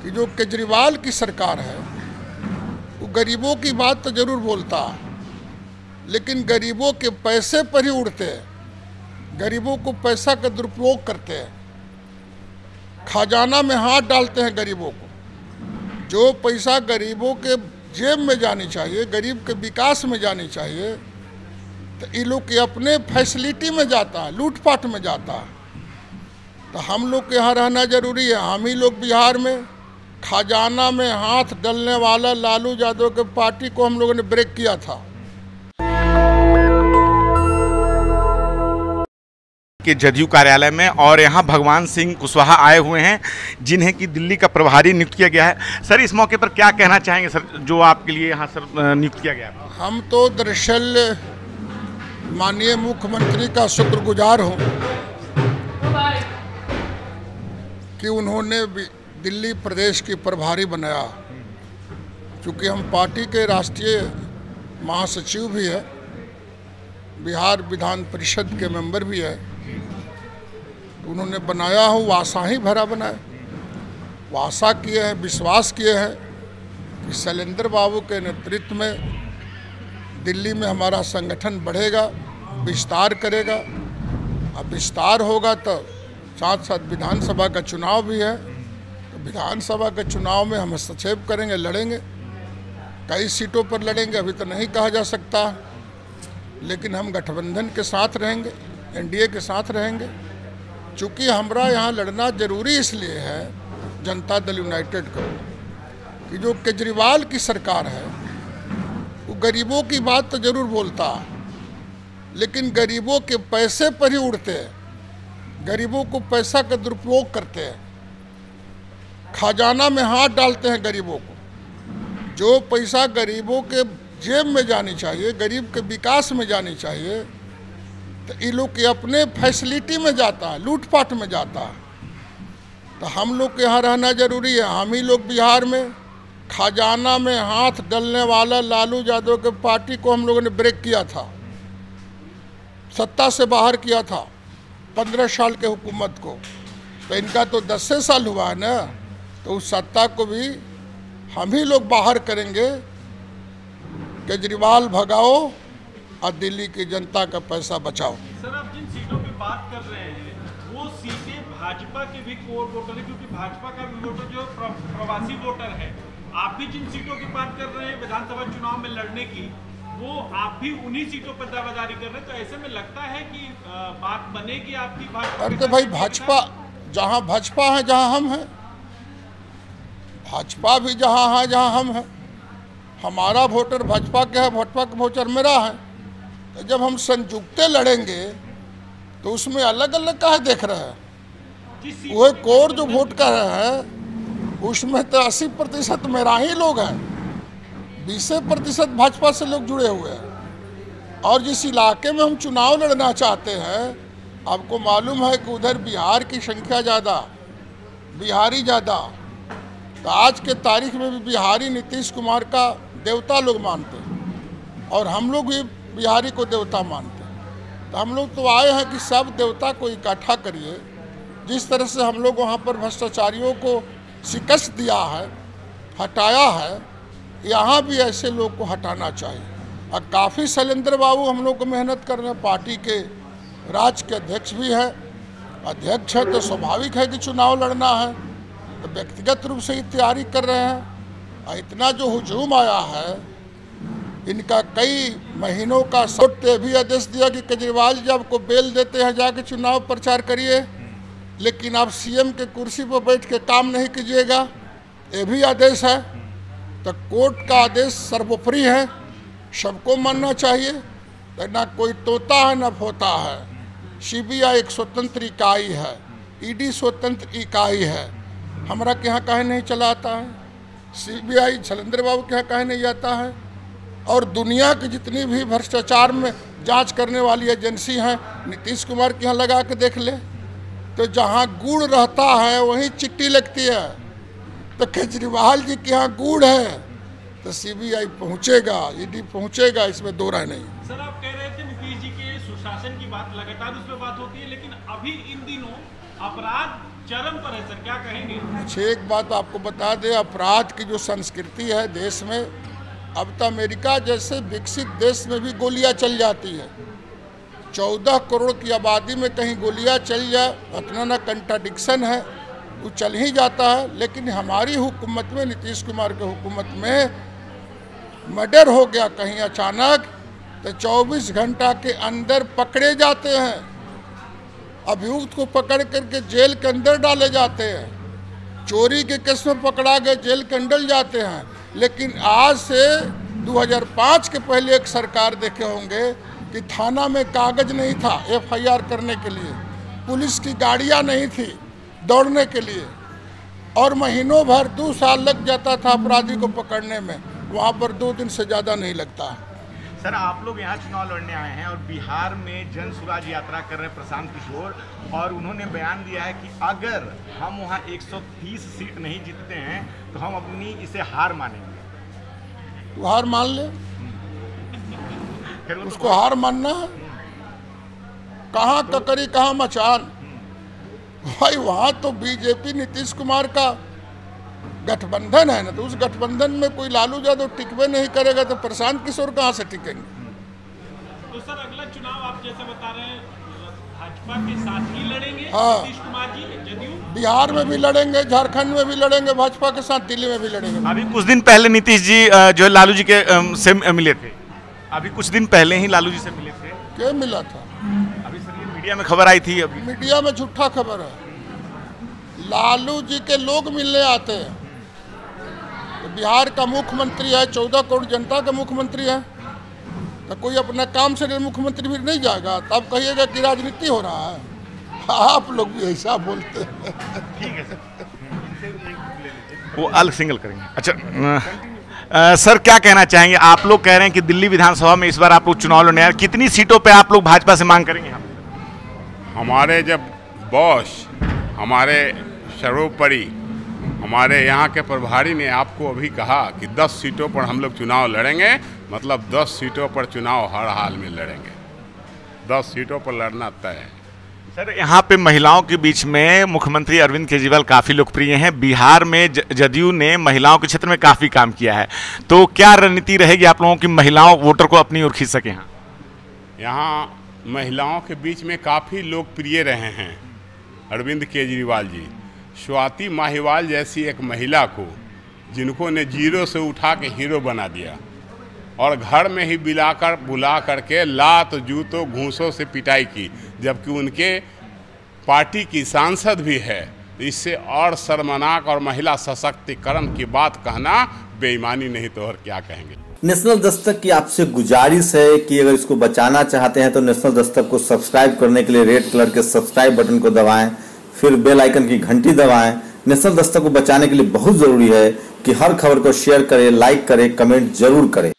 कि जो केजरीवाल की सरकार है वो गरीबों की बात तो जरूर बोलता, लेकिन गरीबों के पैसे पर ही उड़ते हैं, गरीबों को पैसा का दुरुपयोग करते हैं, खजाना में हाथ डालते हैं गरीबों को। जो पैसा गरीबों के जेब में जानी चाहिए, गरीब के विकास में जानी चाहिए, तो ये लोग के अपने फैसिलिटी में जाता है, लूटपाट में जाता है। तो हम लोग के यहाँ रहना जरूरी है। हम ही लोग बिहार में खजाना में हाथ डालने वाला लालू यादव के पार्टी को हम लोगों ने ब्रेक किया था। के जदयू कार्यालय में, और यहाँ भगवान सिंह कुशवाहा आए हुए हैं जिन्हें कि दिल्ली का प्रभारी नियुक्त किया गया है। सर, इस मौके पर क्या कहना चाहेंगे सर, जो आपके लिए यहाँ सर नियुक्त किया गया है? हम तो दरअसल माननीय मुख्यमंत्री का शुक्रगुजार हूँ कि उन्होंने दिल्ली प्रदेश की प्रभारी बनाया। चूँकि हम पार्टी के राष्ट्रीय महासचिव भी है, बिहार विधान परिषद के मेंबर भी है, तो उन्होंने बनाया हो, आशा ही भरा बनाया। वो आशा किए हैं, विश्वास किए हैं कि शैलेंद्र बाबू के नेतृत्व में दिल्ली में हमारा संगठन बढ़ेगा, विस्तार करेगा। अब विस्तार होगा तो साथ साथ विधानसभा का चुनाव भी है, तो विधानसभा के चुनाव में हम हस्तक्षेप करेंगे, लड़ेंगे। कई सीटों पर लड़ेंगे, अभी तो नहीं कहा जा सकता, लेकिन हम गठबंधन के साथ रहेंगे, एनडीए के साथ रहेंगे। चूँकि हमारा यहाँ लड़ना जरूरी इसलिए है जनता दल यूनाइटेड को, कि जो केजरीवाल की सरकार है वो गरीबों की बात तो जरूर बोलता, लेकिन गरीबों के पैसे पर ही उड़ते हैं, गरीबों को पैसा का दुरुपयोग करते हैं, खजाना में हाथ डालते हैं गरीबों को। जो पैसा गरीबों के जेब में जानी चाहिए, गरीब के विकास में जानी चाहिए, तो ये लोग के अपने फैसिलिटी में जाता है, लूटपाट में जाता है। तो हम लोग के यहाँ रहना जरूरी है। हम ही लोग बिहार में खजाना में हाथ डालने वाला लालू यादव के पार्टी को हम लोगों ने ब्रेक किया था, सत्ता से बाहर किया था 15 साल के हुकूमत को। तो इनका तो 10 साल हुआ है ना, तो उस सत्ता को भी हम ही लोग बाहर करेंगे। केजरीवाल भगाओ और दिल्ली की जनता का पैसा बचाओ। सर, आप जिन सीटों की बात कर रहे हैं वो सीटें भाजपा के भी कोर वोटर है, क्योंकि भाजपा का भी वोटर जो प्रवासी वोटर है। आप भी जिन सीटों की बात कर रहे हैं विधानसभा चुनाव में लड़ने की, वो आप भी उन्हीं सीटों पर दावेदारी कर रहे हैं। तो ऐसे में लगता है कि बात बनेगी आपकी भाजपा? अरे तो भाई, भाजपा जहाँ भाजपा है जहाँ हम हैं, भाजपा भी जहाँ है जहाँ हम हैं। हमारा वोटर भाजपा का है, भाजपा का वोटर मेरा है। तो जब हम संयुक्त लड़ेंगे तो उसमें अलग अलग काहे देख रहे हैं? वो कोर जो वोट कर रहे हैं उसमें तो 80% मेरा ही लोग हैं, 20% भाजपा से लोग जुड़े हुए हैं। और जिस इलाके में हम चुनाव लड़ना चाहते हैं, आपको मालूम है कि उधर बिहार की संख्या ज़्यादा, बिहारी ज़्यादा। तो आज के तारीख में भी बिहारी नीतीश कुमार का देवता लोग मानते हैं, और हम लोग भी बिहारी को देवता मानते हैं। तो हम लोग तो आए हैं कि सब देवता को इकट्ठा करिए। जिस तरह से हम लोग वहाँ पर भ्रष्टाचारियों को शिकस्त दिया है, हटाया है, यहाँ भी ऐसे लोग को हटाना चाहिए। और काफ़ी शैलेंद्र बाबू हम लोग को मेहनत कर रहे हैं, पार्टी के राज्य के अध्यक्ष भी है। अध्यक्ष है तो स्वाभाविक है कि चुनाव लड़ना है, तो व्यक्तिगत रूप से ही तैयारी कर रहे हैं। और इतना जो हुजूम आया है, इनका कई महीनों का सोचते भी आदेश दिया कि केजरीवाल जी आपको बेल देते हैं, जाके चुनाव प्रचार करिए, लेकिन आप सीएम के कुर्सी पर बैठ के काम नहीं कीजिएगा, ये भी आदेश है। तो कोर्ट का आदेश सर्वोपरि है, सबको मानना चाहिए। तो ना कोई तोता है ना पोता है। सीबीआई एक स्वतंत्र इकाई है, ईडी स्वतंत्र इकाई है। हमारा के यहाँ काहे नहीं चलाता है? सीबीआई शैलेंद्र बाबू के यहाँ काहे नहीं जाता है? और दुनिया की जितनी भी भ्रष्टाचार में जांच करने वाली एजेंसी हैं, नीतीश कुमार के यहाँ लगा के देख ले। तो जहाँ गुड़ रहता है वहीं चिट्ठी लगती है। तो केजरीवाल जी के यहाँ गुड़ है तो सीबीआई पहुँचेगा, ईडी पहुँचेगा, इसमें दो राय नहीं। सर, आप कह रहे थे नीतीश जी के सुशासन की बात, लगातार उस पर बात होती है, लेकिन अभी इन दिनों अपराध चरम पर है सर, क्या कहेंगे? अच्छा, एक बात आपको बता दें, अपराध की जो संस्कृति है देश में, अब तो अमेरिका जैसे विकसित देश में भी गोलियां चल जाती है। 14 करोड़ की आबादी में कहीं गोलियां चल जाए, उतना ना कंट्राडिक्शन है, वो चल ही जाता है। लेकिन हमारी हुकूमत में, नीतीश कुमार की हुकूमत में मर्डर हो गया कहीं अचानक, तो 24 घंटा के अंदर पकड़े जाते हैं, अभियुक्त को पकड़ करके जेल के अंदर डाले जाते हैं। चोरी के केस में पकड़ा गए जेल के अंदर जाते हैं। लेकिन आज से 2005 के पहले एक सरकार देखे होंगे कि थाना में कागज नहीं था FIR करने के लिए, पुलिस की गाड़ियां नहीं थी दौड़ने के लिए, और महीनों भर 2 साल लग जाता था अपराधी को पकड़ने में। वहाँ पर 2 दिन से ज़्यादा नहीं लगता। सर, आप लोग यहाँ चुनाव लड़ने आए हैं और बिहार में जन सुराज यात्रा कर रहे हैं प्रशांत किशोर, और उन्होंने बयान दिया है कि अगर हम वहाँ 130 सीट नहीं जीतते हैं तो हम अपनी इसे हार मानेंगे। तो हार मान ले, उसको हार मानना है। कहाँ ककरी कहाँ मचान भाई, वहाँ तो बीजेपी नीतीश कुमार का गठबंधन है ना, तो उस गठबंधन में कोई लालू यादव टिकवे नहीं करेगा तो प्रशांत किशोर कहाँ से टिकेंगे? तो सर, अगला चुनाव आप जैसे बता रहे हैं भाजपा के साथ ही लड़ेंगे नीतीश कुमार जी, जदयू बिहार में भी लड़ेंगे, झारखंड में भी लड़ेंगे भाजपा के साथ, दिल्ली में भी लड़ेंगे। अभी कुछ दिन पहले नीतीश जी जो है लालू जी के से मिले थे, अभी कुछ दिन पहले ही लालू जी से मिले थे। क्या मिला था? अभी सर ये मीडिया में खबर आई थी। अभी मीडिया में झूठा खबर है। लालू जी के लोग मिलने आते हैं। तो बिहार का मुख्यमंत्री है, 14 करोड़ जनता का मुख्यमंत्री है, तो कोई अपना काम से मुख्यमंत्री भी नहीं जाएगा? तब कहिएगा कि राजनीति हो रहा है। आप लोग भी ऐसा बोलते हैं। ठीक है सर, वो अलग सिंगल करेंगे। अच्छा सर, क्या कहना चाहेंगे? आप लोग कह रहे हैं कि दिल्ली विधानसभा में इस बार आप लोग चुनाव लड़ने आए, कितनी सीटों पे आप लोग भाजपा से मांग करेंगे? हमारे जब बॉस, हमारे सर्वोपरि हमारे यहाँ के प्रभारी ने आपको अभी कहा कि 10 सीटों पर हम लोग चुनाव लड़ेंगे, मतलब 10 सीटों पर चुनाव हर हाल में लड़ेंगे। 10 सीटों पर लड़ना तय है। सर, यहाँ पे महिलाओं के बीच में मुख्यमंत्री अरविंद केजरीवाल काफ़ी लोकप्रिय हैं। बिहार में जदयू ने महिलाओं के क्षेत्र में काफ़ी काम किया है, तो क्या रणनीति रहेगी आप लोगों की महिलाओं वोटर को अपनी ओर खींच सके? यहाँ महिलाओं के बीच में काफ़ी लोकप्रिय रहे हैं अरविंद केजरीवाल जी। स्वाति माहिवाल जैसी एक महिला को जिनको ने जीरो से उठा के हीरो बना दिया और घर में ही बुला करके लात जूतों घूंसों से पिटाई की, जबकि उनके पार्टी की सांसद भी है। इससे और शर्मनाक और महिला सशक्तिकरण की बात कहना बेईमानी नहीं तो और क्या कहेंगे। नेशनल दस्तक की आपसे गुजारिश है कि अगर इसको बचाना चाहते हैं तो नेशनल दस्तक को सब्सक्राइब करने के लिए रेड कलर के सब्सक्राइब बटन को दबाएं, फिर बेल आइकन की घंटी दबाएं। नेशनल दस्तक को बचाने के लिए बहुत जरूरी है कि हर खबर को शेयर करें, लाइक करें, कमेंट जरूर करें।